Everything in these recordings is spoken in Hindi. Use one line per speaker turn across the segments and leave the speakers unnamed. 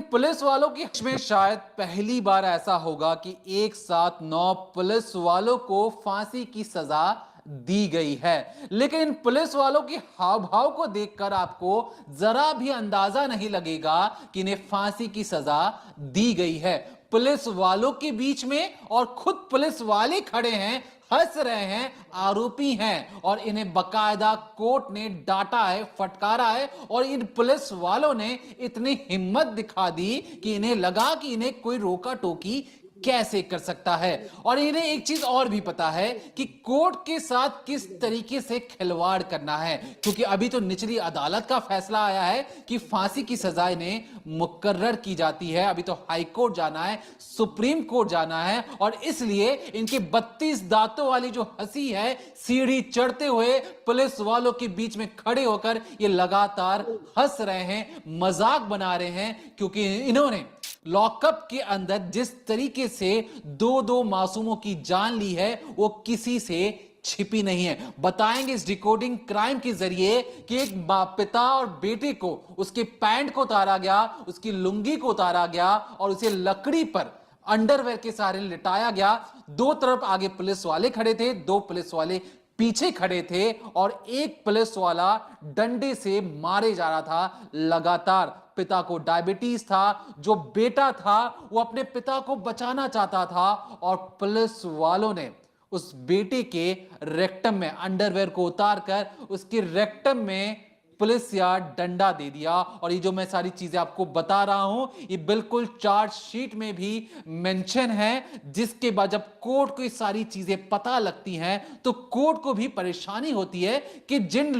पुलिस वालों की में शायद पहली बार ऐसा होगा कि एक साथ 9 पुलिस वालों को फांसी की सजा दी गई है। लेकिन इन पुलिस वालों की हाव भाव को देखकर आपको जरा भी अंदाजा नहीं लगेगा कि इन्हें फांसी की सजा दी गई है। पुलिस वालों के बीच में और खुद पुलिस वाले खड़े हैं, हंस रहे हैं, आरोपी हैं और इन्हें बकायदा कोर्ट ने डांटा है, फटकारा है और इन पुलिस वालों ने इतनी हिम्मत दिखा दी कि इन्हें लगा कि इन्हें कोई रोका टोकी कैसे कर सकता है। और इन्हें एक चीज और भी पता है कि कोर्ट के साथ किस तरीके से खिलवाड़ करना है, क्योंकि अभी तो निचली अदालत का फैसला आया है कि फांसी की सजा इन्हें मुकर्रर की जाती है। अभी तो हाई कोर्ट जाना है, सुप्रीम कोर्ट जाना है और इसलिए इनके 32 दांतों वाली जो हंसी है, सीढ़ी चढ़ते हुए पुलिस वालों के बीच में खड़े होकर ये लगातार हंस रहे हैं, मजाक बना रहे हैं, क्योंकि इन्होंने लॉकअप के अंदर जिस तरीके से दो मासूमों की जान ली है वो किसी से छिपी नहीं है। बताएंगे इस डिकोडिंग क्राइम के जरिए कि एक पिता और बेटे को उसके पैंट को उतारा गया, उसकी लुंगी को उतारा गया और उसे लकड़ी पर अंडरवेयर के सहारे लिटाया गया। दो तरफ आगे पुलिस वाले खड़े थे, दो पुलिस वाले पीछे खड़े थे और एक पुलिस वाला डंडे से मारे जा रहा था लगातार। पिता को डायबिटीज था, जो बेटा था वो अपने पिता को बचाना चाहता था और पुलिस वालों ने उस बेटे के रेक्टम में अंडरवेयर को उतारकर उसके रेक्टम में पुलिस या डंडा दे दिया। और ये जो मैं सारी चीजें आपको बता रहा हूं ये बिल्कुल चार्जशीट में भी मेंशन है, जिसके बाद जब कोर्ट को ये सारी चीजें पता लगती हैं तो कोर्ट को भी परेशानी होती है कि जिन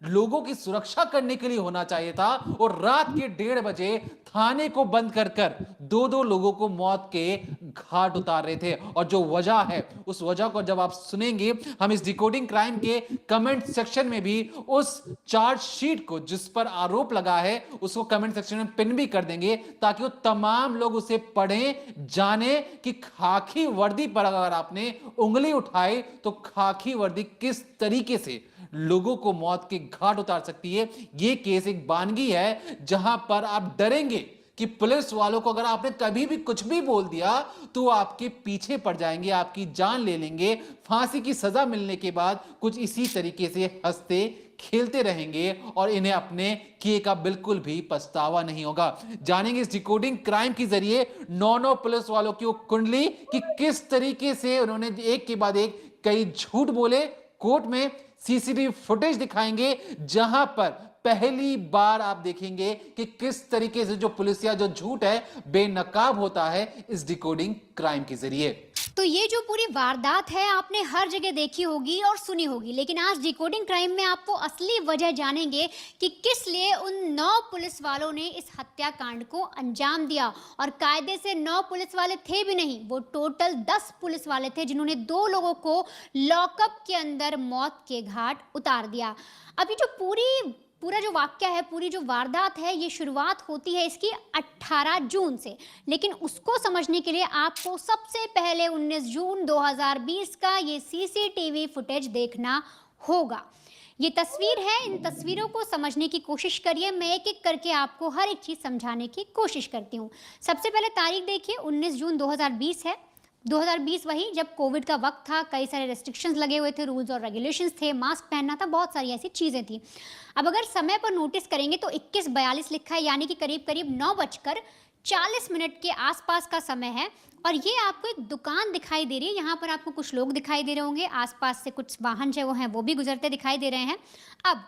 लोगों की सुरक्षा करने के लिए होना चाहिए था और रात के 1:30 बजे थाने को बंद कर दो लोगों को मौत के घाट उतार रहे थे। और जो वजह है उस वजह को जब आप सुनेंगे, हम इस डिकोडिंग क्राइम के कमेंट सेक्शन में भी उस चार्जशीट को जिस पर आरोप लगा है उसको कमेंट सेक्शन में पिन भी कर देंगे ताकि वो तमाम लोग उसे पढ़ें, जाने कि खाकी वर्दी पर अगर आपने उंगली उठाई तो खाकी वर्दी किस तरीके से लोगों को मौत के घाट उतार सकती है। यह केस एक बानगी है जहां पर आप डरेंगे कि पुलिस वालों को अगर आपने कभी भी कुछ भी बोल दिया तो आपके पीछे पड़ जाएंगे, आपकी जान ले लेंगे। फांसी की सजा मिलने के बाद कुछ इसी तरीके से हंसते खेलते रहेंगे और इन्हें अपने किए का बिल्कुल भी पछतावा नहीं होगा। जानेंगे इस डिकोडिंग क्राइम के जरिए 9 पुलिस वालों की कुंडली कि किस तरीके से उन्होंने एक के बाद एक कई झूठ बोले। कोर्ट में सीसीटीवी फुटेज दिखाएंगे जहां पर पहली बार आप देखेंगे कि किस तरीके से जो पुलिसिया जो झूठ है बेनकाब होता है इस डिकोडिंग क्राइम के जरिए।
तो ये जो पूरी वारदात है आपने हर जगह देखी होगी और सुनी होगी, लेकिन आज डिकोडिंग क्राइम में आप वो असली वजह जानेंगे कि किस लिए उन 9 पुलिस वालों ने इस हत्याकांड को अंजाम दिया। और कायदे से 9 पुलिस वाले थे भी नहीं, वो टोटल 10 पुलिस वाले थे जिन्होंने 2 लोगों को लॉकअप के अंदर मौत के घाट उतार दिया। अभी जो पूरा जो वाक्य है, पूरी जो वारदात है, ये शुरुआत होती है इसकी 18 जून से। लेकिन उसको समझने के लिए आपको सबसे पहले 19 जून 2020 का ये सीसीटीवी फुटेज देखना होगा। ये तस्वीर है, इन तस्वीरों को समझने की कोशिश करिए। मैं एक एक करके आपको हर एक चीज़ समझाने की कोशिश करती हूँ। सबसे पहले तारीख देखिए, 19 जून 2020 है। 2020 वही जब कोविड का वक्त था, कई सारे रेस्ट्रिक्शंस लगे हुए थे, रूल्स और रेगुलेशंस थे, मास्क पहनना था, बहुत सारी ऐसी चीज़ें थी। अब अगर समय पर नोटिस करेंगे तो 21:42 लिखा है, यानी कि करीब करीब 9:40 के आसपास का समय है। और ये आपको एक दुकान दिखाई दे रही है, यहाँ पर आपको कुछ लोग दिखाई दे रहे होंगे, आसपास से कुछ वाहन जो हैं वो भी गुजरते दिखाई दे रहे हैं। अब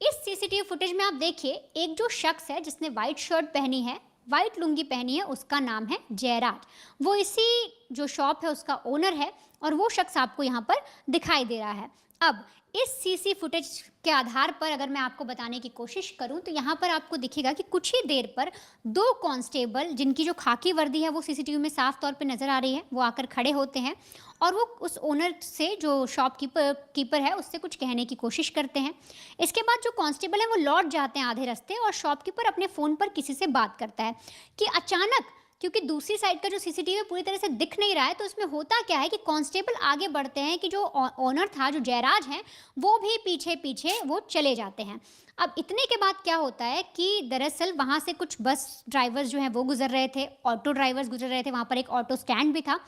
इस सीसीटीवी फुटेज में आप देखिए, एक जो शख्स है जिसने वाइट शर्ट पहनी है, वाइट लुंगी पहनी है, उसका नाम है जयराज। वो इसी जो शॉप है उसका ओनर है और वो शख्स आपको यहाँ पर दिखाई दे रहा है। अब इस सीसी फुटेज के आधार पर अगर मैं आपको बताने की कोशिश करूं तो यहाँ पर आपको दिखेगा कि कुछ ही देर पर 2 कांस्टेबल, जिनकी जो खाकी वर्दी है वो सीसीटीवी में साफ तौर पे नज़र आ रही है, वो आकर खड़े होते हैं और वो उस ओनर से, जो शॉपकीपर है, उससे कुछ कहने की कोशिश करते हैं। इसके बाद जो कांस्टेबल है वो लौट जाते हैं आधे रास्ते और शॉपकीपर अपने फ़ोन पर किसी से बात करता है कि अचानक, क्योंकि दूसरी साइड का जो सीसीटीवी पूरी तरह से दिख नहीं रहा है, तो इसमें होता क्या है कि कांस्टेबल आगे बढ़ते हैं कि जो ओनर था, जो जयराज हैं, वो भी पीछे पीछे वो चले जाते हैं। अब इतने के बाद क्या होता है कि दरअसल वहाँ से कुछ बस ड्राइवर्स जो हैं वो गुजर रहे थे, ऑटो ड्राइवर्स गुजर रहे थे, वहाँ पर एक ऑटो स्टैंड भी था।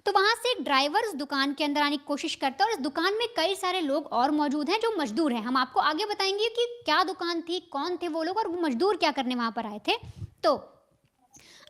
तो वहाँ से एक ड्राइवर उस दुकान के अंदर आने की कोशिश करता है और इस दुकान में कई सारे लोग और मौजूद हैं जो मजदूर हैं। हम आपको आगे बताएंगे कि क्या दुकान थी, कौन थे वो लोग और वो मजदूर क्या करने वहाँ पर आए थे। तो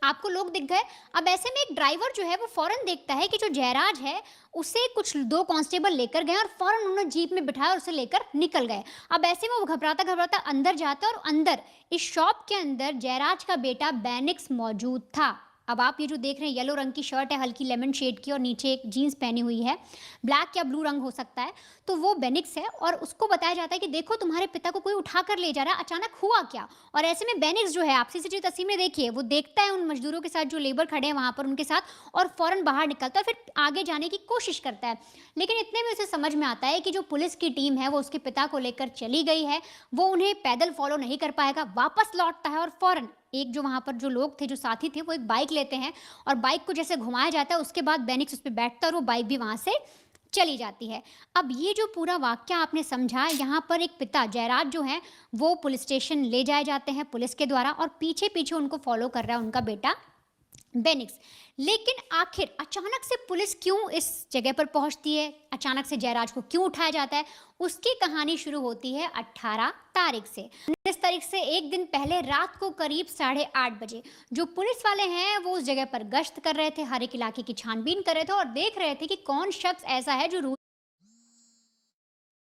आपको लोग दिख गए। अब ऐसे में एक ड्राइवर जो है वो फ़ौरन देखता है कि जो जयराज है उसे कुछ 2 कांस्टेबल लेकर गए और फ़ौरन उन्होंने जीप में बिठाया और उसे लेकर निकल गए। अब ऐसे में वो घबराता-घबराता अंदर जाता है और अंदर इस शॉप के अंदर जयराज का बेटा बेनिक्स मौजूद था। अब आप ये जो देख रहे हैं येलो रंग की शर्ट है हल्की लेमन शेड की और नीचे एक जीन्स पहनी हुई है, ब्लैक या ब्लू रंग हो सकता है, तो वो बेनिक्स है और उसको बताया जाता है कि देखो तुम्हारे पिता को कोई उठा कर ले जा रहा है, अचानक हुआ क्या? और ऐसे में बेनिक्स जो है आप सीसीटीवी तस्वीर में देखिए वो देखता है उन मजदूरों के साथ जो लेबर खड़े हैं वहाँ पर उनके साथ और फ़ौरन बाहर निकलता है फिर आगे जाने की कोशिश करता है। लेकिन इतने में उसे समझ में आता है कि जो पुलिस की टीम है वो उसके पिता को लेकर चली गई है, वो उन्हें पैदल फ़ॉलो नहीं कर पाएगा, वापस लौटता है और फ़ौरन एक जो वहाँ पर जो लोग थे, जो साथी थे, वो एक बाइक लेते हैं और बाइक को जैसे घुमाया जाता है उसके बाद बेनिक्स उस पे बैठता है और वो बाइक भी वहाँ से चली जाती है। अब ये जो पूरा वाक़या आपने समझा, यहाँ पर एक पिता जयराज जो हैं, वो पुलिस स्टेशन ले जाए जाते हैं पुलिस के द्वारा और पीछे-पीछे उनको फ़ॉलो कर रहा है उनका बेटा बेनिक्स। लेकिन आखिर अचानक से पुलिस क्यों इस जगह पर पहुंचती है, अचानक से जयराज को क्यों उठाया जाता है, उसकी कहानी शुरू होती है 18 तारीख से। 19 तारीख से एक दिन पहले रात को करीब 8:30 बजे जो पुलिस वाले हैं वो उस जगह पर गश्त कर रहे थे, हर एक इलाके की छानबीन कर रहे थे और देख रहे थे कि कौन शख्स ऐसा है जो